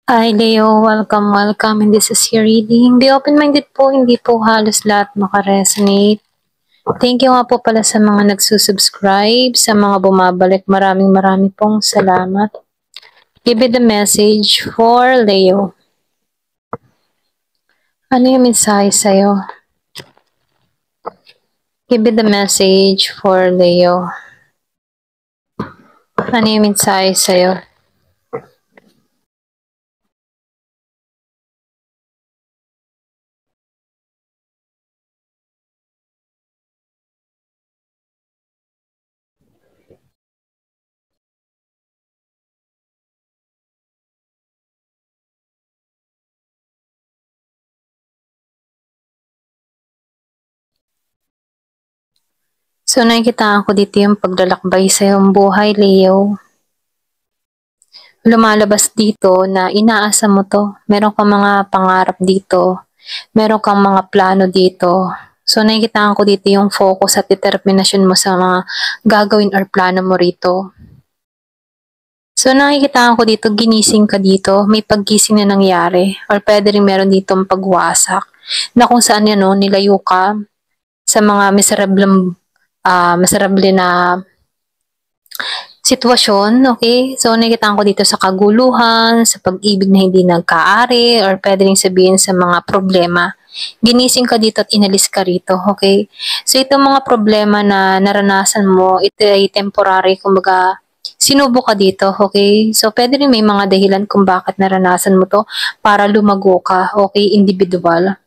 Hi Leo, welcome. And this is your reading. Be open-minded po, hindi po halos lahat makaresonate. Thank you nga po pala sa mga nagsusubscribe, sa mga bumabalik. Maraming pong salamat. Give me the message for Leo. Ano yung mensahe sa'yo? Give me the message for Leo. Ano yung mensahe sa'yo? So nakikita ko dito yung paglalakbay sa iyong buhay, Leo. Lumalabas dito na inaasa mo to. Meron kang mga pangarap dito. Meron kang mga plano dito. So nakikita ko dito yung focus at determinasyon mo sa mga gagawin or plano mo rito. So nakikita ko dito, ginising ka dito, may paggising na nangyari or pwede rin meron ditong pagwasak na kung saan yan, no, nilayo ka sa mga miserable na sitwasyon, okay? So, nakikita ko dito sa kaguluhan, sa pag-ibig na hindi nagkaari, or pwede rin sabihin sa mga problema. Ginising ka dito at inalis ka rito, okay? So, itong mga problema na naranasan mo, ito ay temporary, kumbaga, sinubo ka dito, okay? So, pwede rin may mga dahilan kung bakit naranasan mo to para lumago ka, okay? Individual.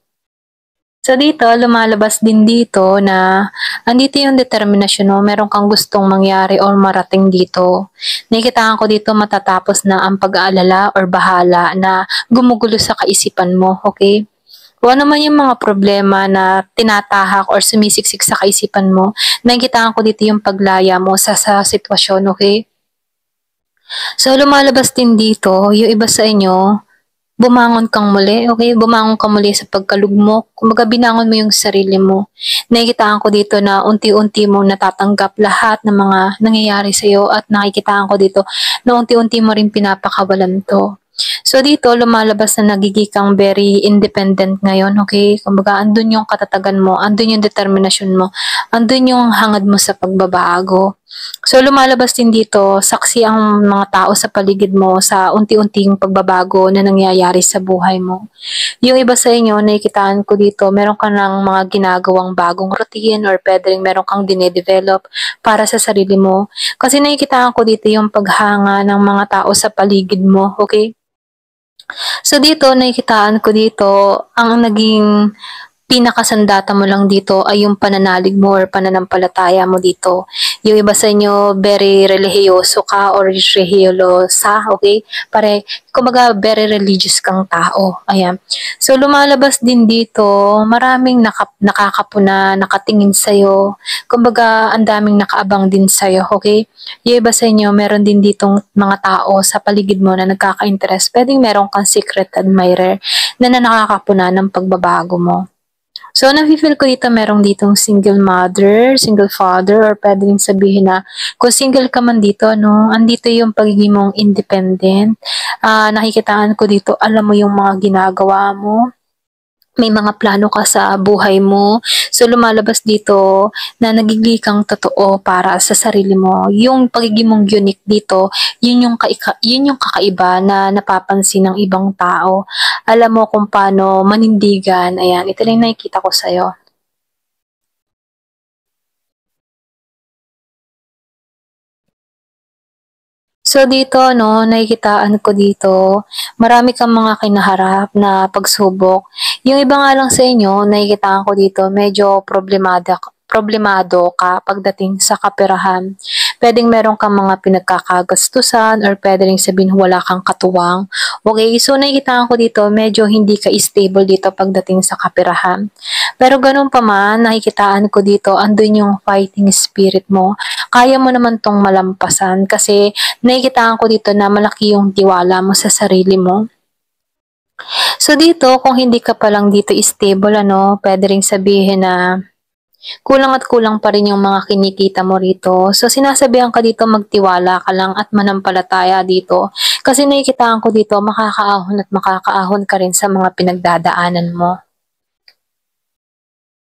So dito, lumalabas din dito na andito yung determinasyon mo, meron kang gustong mangyari or marating dito. Nakikitaan ko dito matatapos na ang pag-aalala or bahala na gumugulo sa kaisipan mo, okay? Kung ano man yung mga problema na tinatahak or sumisiksik sa kaisipan mo, nakikitaan ko dito yung paglaya mo sa sitwasyon, okay? So lumalabas din dito, yung iba sa inyo, bumangon kang muli, okay? Bumangon ka muli sa pagkalugmok. Kumbaga, binangon mo yung sarili mo. Nakikitaan ko dito na unti-unti mo natatanggap lahat ng mga nangyayari sa'yo at nakikitaan ko dito na unti-unti mo rin pinapakawalan to. So dito, lumalabas na nagiging kang very independent ngayon, okay? Kumbaga, andun yung katatagan mo, andun yung determinasyon mo, andun yung hangad mo sa pagbabago. So lumalabas din dito, saksi ang mga tao sa paligid mo sa unti-unting pagbabago na nangyayari sa buhay mo. Yung iba sa inyo, nakikitaan ko dito, meron ka ng mga ginagawang bagong routine or pwede rin meron kang dinedevelop para sa sarili mo. Kasi nakikitaan ko dito yung paghanga ng mga tao sa paligid mo, okay? So dito, nakikitaan ko dito, ang naging pinakasandata mo lang dito ay yung pananalig mo or pananampalataya mo dito. Yung iba sa inyo, very religyoso ka or religyosa, okay? Kumbaga, very religious kang tao. Ayan. So, lumalabas din dito, maraming nakakapuna, nakatingin sa'yo. Kumbaga, ang daming nakaabang din sa'yo, okay? Yung iba sa inyo, meron din ditong mga tao sa paligid mo na nagkaka-interest. Pwedeng meron kang secret admirer na nakakapuna ng pagbabago mo. So, nafe-feel ko dito merong ditong single mother, single father, or pwede rin sabihin na kung single ka man dito, no, andito yung pagiging mong independent. Nakikitaan ko dito, alam mo yung mga ginagawa mo, may mga plano ka sa buhay mo. So, lumalabas dito na nagiging kang totoo para sa sarili mo. Yung pagiging mong unique dito, yun yung kakaiba na napapansin ng ibang tao. Alam mo kung paano manindigan. Ayan, ito lang nakikita ko sa'yo. So dito, no, nakikitaan ko dito, marami kang mga kinaharap na pagsubok. Yung iba nga lang sa inyo, nakikitaan ko dito, medyo problemado ka pagdating sa kaperahan. Pwedeng meron kang mga pinagkakagastusan or pwede rin sabihin wala kang katuwang. Okay, so nakikitaan ko dito, medyo hindi ka stable dito pagdating sa kaperahan. Pero ganun pa man, nakikitaan ko dito, andun yung fighting spirit mo. Kaya mo naman tong malampasan kasi nakikitaan ko dito na malaki yung tiwala mo sa sarili mo. So dito, kung hindi ka pa lang dito stable, ano, pwede ring sabihin na Kulang at kulang pa rin yung mga kinikita mo rito. So, sinasabihan ka dito magtiwala ka lang at manampalataya dito. Kasi nakikitaan ko dito, makakaahon at makakaahon ka rin sa mga pinagdadaanan mo.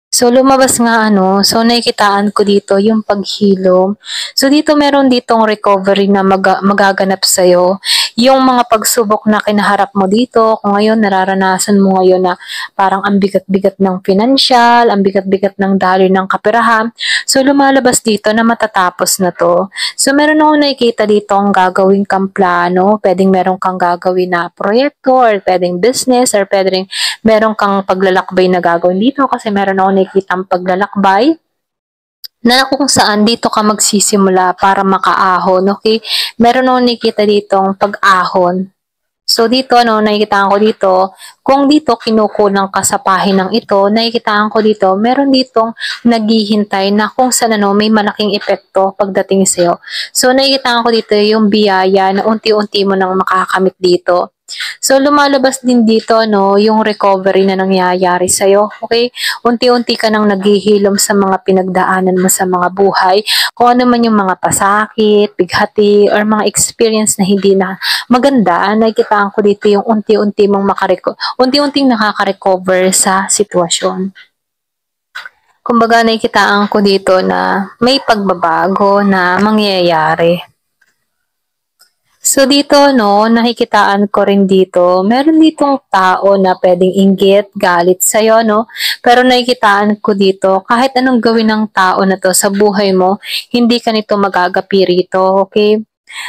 So, lumabas nga so nakikitaan ko dito yung paghilom. So, dito meron ditong recovery na magaganap sa'yo. Yung mga pagsubok na kinaharap mo dito, kung ngayon nararanasan mo ngayon na parang ang bigat-bigat ng financial, ang bigat-bigat ng daloy ng kaperahan. So, lumalabas dito na matatapos na to. So, meron ako nakikita dito ang gagawin kang plano. Pwedeng meron kang gagawin na proyekto or pwedeng business or pwedeng meron kang paglalakbay na gagawin dito kasi meron ako nakikitang paglalakbay na kung saan dito ka magsisimula para makaahon, okay? Meron akong nakikita ditong pag-ahon. So dito, nakikitaan ko dito, kung dito kinukulang ka sa pahinang ito, nakikitaan ko dito, meron ditong naghihintay na kung saan may malaking epekto pagdating sa'yo. So nakikitaan ko dito yung biyaya na unti-unti mo nang makakamit dito. So, lumalabas din dito, yung recovery na nangyayari sa'yo. Okay? Unti-unti ka nang naghihilom sa mga pinagdaanan mo sa mga buhay. Kung ano man yung mga pasakit, bighati, or mga experience na hindi na maganda, nakikitaan ko dito yung unti-unting nakaka-recover sa sitwasyon. Kumbaga, nakikitaan ko dito na may pagbabago na mangyayari. So dito, nakikitaan ko rin dito, meron ditong tao na pwedeng inggit, galit sa'yo, Pero nakikitaan ko dito, kahit anong gawin ng tao na to sa buhay mo, hindi ka nito magagapi rito, okay?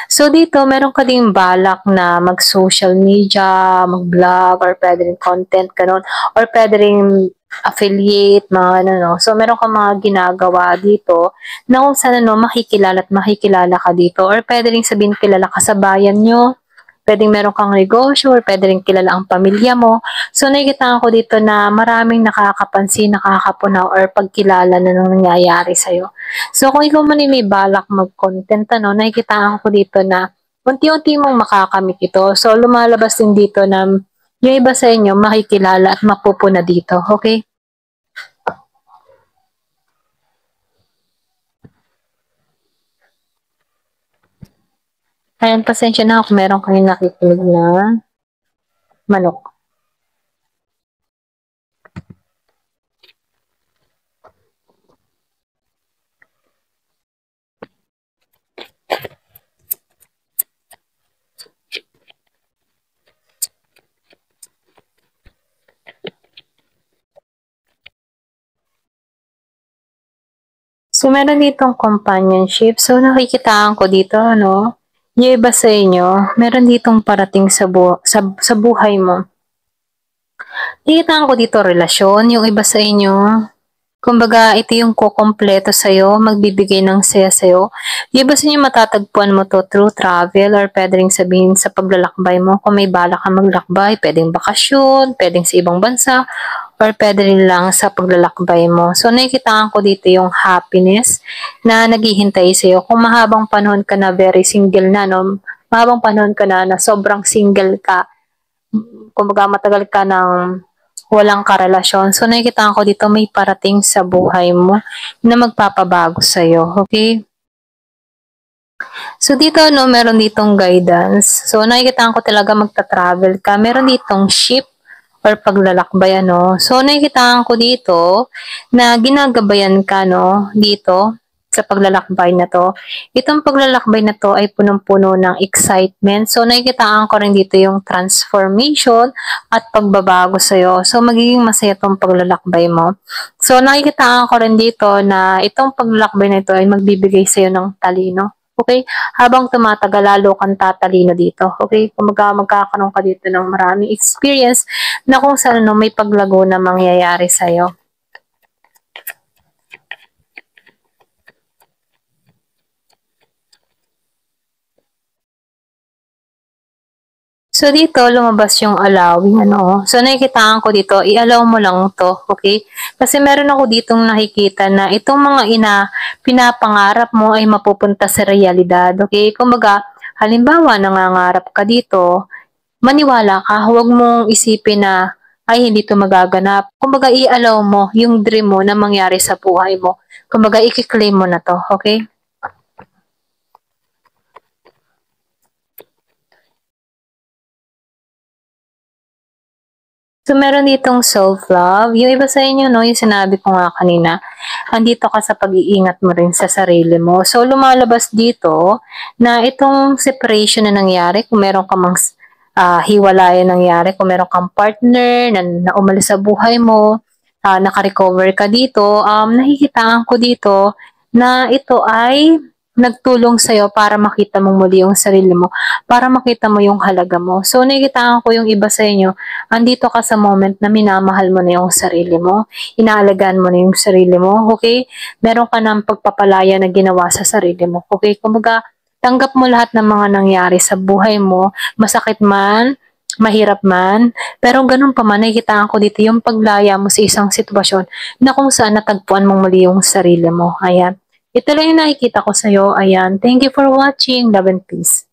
So dito, meron ka ding balak na mag-social media, mag-vlog, or pwede rin content, ganun. Or pwede rin affiliate, mga So meron ka mga ginagawa dito na kung saan makikilala at makikilala ka dito. Or pwede rin sabihin kilala ka sa bayan nyo. Pwedeng meron kang negosyo or pwede rin kilala ang pamilya mo. So nakikita ko dito na maraming nakakapansin, nakakapunaw or pagkilala na nangyayari sa'yo. So kung ikaw man may balak mag-content, nakikita ko dito na unti-unti mong makakamit ito. So lumalabas din dito na yung iba sa inyo makikilala at mapupuna dito. Okay? Ayan, pasensya na kung meron kayong nakikinig na manok. So, meron ditong companionship. So, nakikitaan ko dito, yung iba sa inyo, meron ditong parating sa buhay mo. Nakikitaan ko dito relasyon, yung iba sa inyo. Kumbaga, ito yung kukompleto sa'yo, magbibigay ng saya sa'yo. Yung iba sa inyo matatagpuan mo to through travel or pwede rin sabihin sa paglalakbay mo. Kung may balak ka maglakbay, pwedeng bakasyon, pwedeng sa ibang bansa, or pwede rin lang sa paglalakbay mo. So, nakikitaan ko dito yung happiness na naghihintay sa'yo. Kung mahabang panahon ka na very single na, mahabang panahon ka na sobrang single ka, kumbaga matagal ka ng walang karelasyon. So, nakikita ko dito may parating sa buhay mo na magpapabago sa'yo. Okay? So, dito, meron ditong guidance. So, nakikita ko talaga magta-travel ka. Meron ditong ship or paglalakbay, So, nakikita ko dito na ginagabayan ka, dito sa paglalakbay na to. Itong paglalakbay na to ay punong-puno ng excitement. So, nakikitaan ko rin dito yung transformation at pagbabago sa'yo. So, magiging masaya itong paglalakbay mo. So, nakikitaan ko rin dito na itong paglalakbay na ito ay magbibigay sa'yo ng talino. Okay? Habang tumatagal, lalo kang tatalino dito. Okay? Kung magkakaroon ka dito ng maraming experience na kung saan may paglago na mangyayari sa'yo. So, dito, lumabas yung allowing, So, nakikitaan ko dito, i-allow mo lang to, okay? Kasi meron ako ditong nakikita na itong mga pinapangarap mo ay mapupunta sa realidad, okay? Kumbaga, halimbawa, nangangarap ka dito, maniwala ka, huwag mong isipin na ay hindi to magaganap. Kumbaga, i-allow mo yung dream mo na mangyari sa buhay mo. Kumbaga, i-claim mo na to, okay? So, meron ditong self-love. Yung iba sa inyo, no, yung sinabi ko nga kanina, andito ka sa pag-iingat mo rin sa sarili mo. So, lumalabas dito na itong separation na nangyari, kung meron ka mang hiwalayan nangyari, kung meron kang partner na umalis sa buhay mo, naka-recover ka dito, nakikitaan ko dito na ito ay nagtulong sa'yo para makita mo muli yung sarili mo, para makita mo yung halaga mo. So, nakikitaan ko yung iba sa inyo, andito ka sa moment na minamahal mo na yung sarili mo, inaalagaan mo na yung sarili mo, okay? Meron ka ng pagpapalaya na ginawa sa sarili mo, okay? Kumbaga, tanggap mo lahat ng mga nangyari sa buhay mo, masakit man, mahirap man, pero ganun pa man, nakikitaan ko dito yung paglaya mo sa isang sitwasyon na kung saan natagpuan mo muli yung sarili mo. Ayan. Ito lang yung nakikita ko sa'yo. Ayan. Thank you for watching. Love and peace.